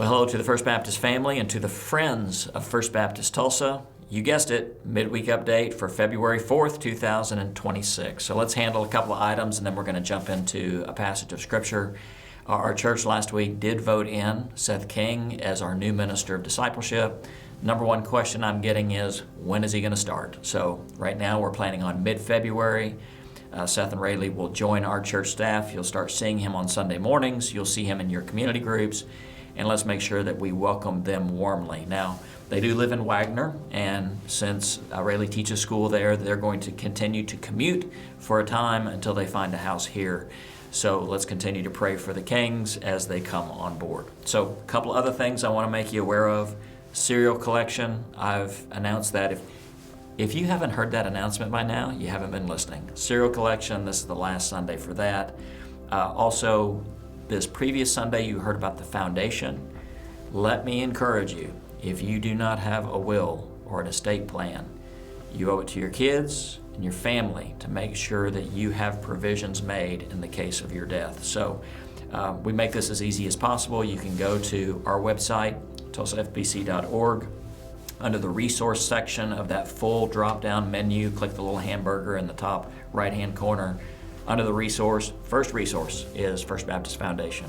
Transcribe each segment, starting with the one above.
Well, hello to the First Baptist family and to the friends of First Baptist Tulsa. You guessed it, midweek update for February 4th, 2026. So let's handle a couple of items and then we're going to jump into a passage of Scripture. Our church last week did vote in Seth King as our new minister of discipleship. Number one question I'm getting is, when is he going to start? So right now we're planning on mid-February. Seth and Rayleigh will join our church staff. You'll start seeing him on Sunday mornings. You'll see him in your community groups. And let's make sure that we welcome them warmly. Now, they do live in Wagner, and since Rayleigh teaches school there, they're going to continue to commute for a time until they find a house here. So let's continue to pray for the Kings as they come on board. So a couple other things I want to make you aware of. Cereal collection, I've announced that. If you haven't heard that announcement by now, you haven't been listening. Cereal collection, this is the last Sunday for that. Also, this previous Sunday you heard about the foundation. Let me encourage you, if you do not have a will or an estate plan, you owe it to your kids and your family to make sure that you have provisions made in the case of your death. So we make this as easy as possible. You can go to our website, tulsafbc.org. Under the resource section of that full drop-down menu, click the little hamburger in the top right-hand corner. Under the resource, first resource is First Baptist Foundation,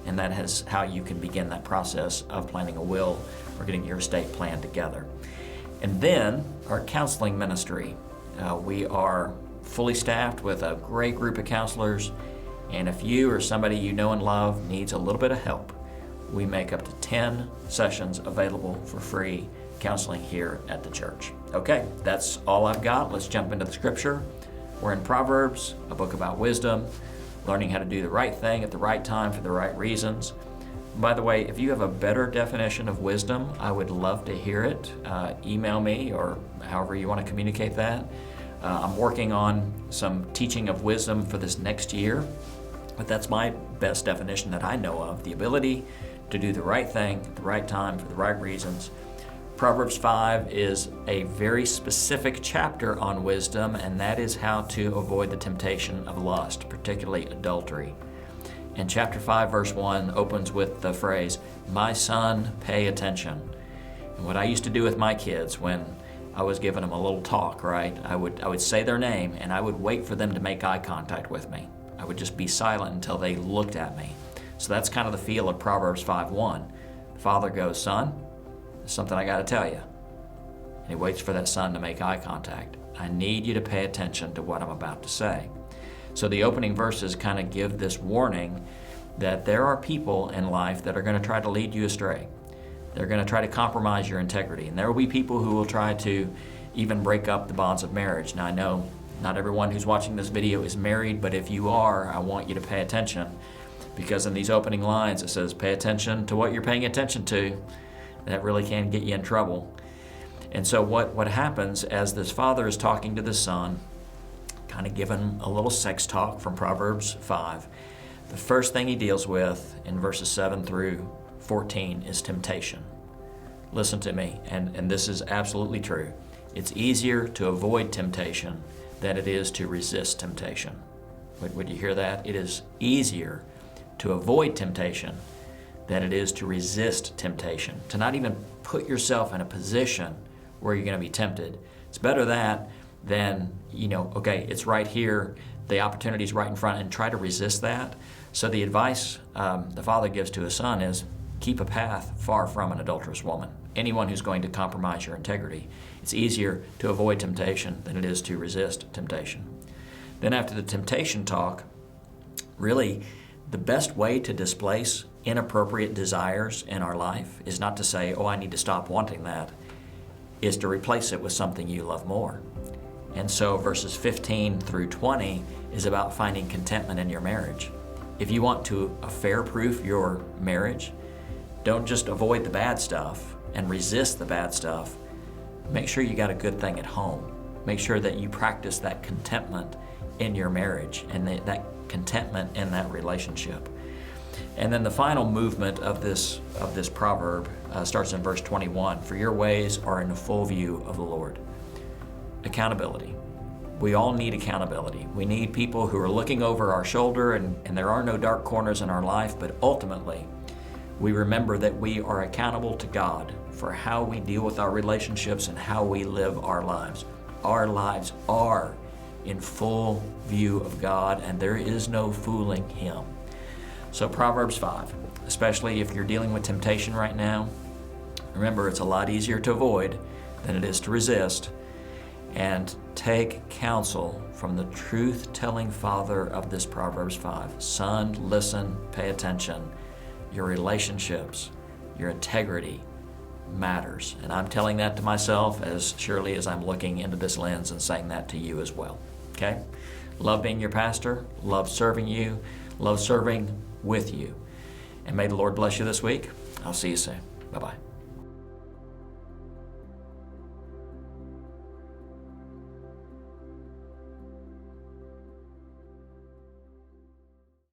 and that is how you can begin that process of planning a will or getting your estate plan together. And then our counseling ministry. We are fully staffed with a great group of counselors, and if you or somebody you know and love needs a little bit of help, we make up to 10 sessions available for free counseling here at the church. Okay, that's all I've got. Let's jump into the Scripture. We're in Proverbs, a book about wisdom, learning how to do the right thing at the right time for the right reasons. By the way, if you have a better definition of wisdom, I would love to hear it. Email me or however you want to communicate that. I'm working on some teaching of wisdom for this next year, but that's my best definition that I know of, the ability to do the right thing at the right time for the right reasons. Proverbs 5 is a very specific chapter on wisdom, and that is how to avoid the temptation of lust, particularly adultery. And chapter 5, verse 1 opens with the phrase, "My son, pay attention." And what I used to do with my kids when I was giving them a little talk, right? I would say their name, and I would wait for them to make eye contact with me. I would just be silent until they looked at me. So that's kind of the feel of Proverbs 5:1. The father goes, "Son, something I got to tell you." And he waits for that son to make eye contact. I need you to pay attention to what I'm about to say. So the opening verses kind of give this warning that there are people in life that are going to try to lead you astray. They're going to try to compromise your integrity. And there will be people who will try to even break up the bonds of marriage. Now I know not everyone who's watching this video is married, but if you are, I want you to pay attention. Because in these opening lines it says, pay attention to what you're paying attention to. That really can get you in trouble. And so what happens as this father is talking to the son, kind of giving a little sex talk from Proverbs 5, the first thing he deals with in verses 7 through 14 is temptation. Listen to me, and this is absolutely true. It's easier to avoid temptation than it is to resist temptation. Would you hear that? It is easier to avoid temptation than it is to resist temptation, to not even put yourself in a position where you're going to be tempted. It's better that than, okay, it's right here, the opportunity's right in front, and try to resist that. So the advice the father gives to his son is, keep a path far from an adulterous woman. Anyone who's going to compromise your integrity. It's easier to avoid temptation than it is to resist temptation. Then after the temptation talk, really the best way to displace inappropriate desires in our life is not to say, I need to stop wanting that, is to replace it with something you love more. And so verses 15 through 20 is about finding contentment in your marriage. If you want to affair-proof your marriage, don't just avoid the bad stuff and resist the bad stuff. Make sure you got a good thing at home. Make sure that you practice that contentment in your marriage and that contentment in that relationship. And then the final movement of this proverb starts in verse 21. For your ways are in the full view of the Lord. Accountability. We all need accountability. We need people who are looking over our shoulder, and there are no dark corners in our life, but ultimately, we remember that we are accountable to God for how we deal with our relationships and how we live our lives. Our lives are in full view of God, and there is no fooling Him. So Proverbs 5, especially if you're dealing with temptation right now, remember it's a lot easier to avoid than it is to resist. And take counsel from the truth-telling Father of this Proverbs 5. Son, listen, pay attention. Your relationships, your integrity matters. And I'm telling that to myself as surely as I'm looking into this lens and saying that to you as well. Okay? Love being your pastor, love serving you, love serving with you. And may the Lord bless you this week. I'll see you soon. Bye-bye.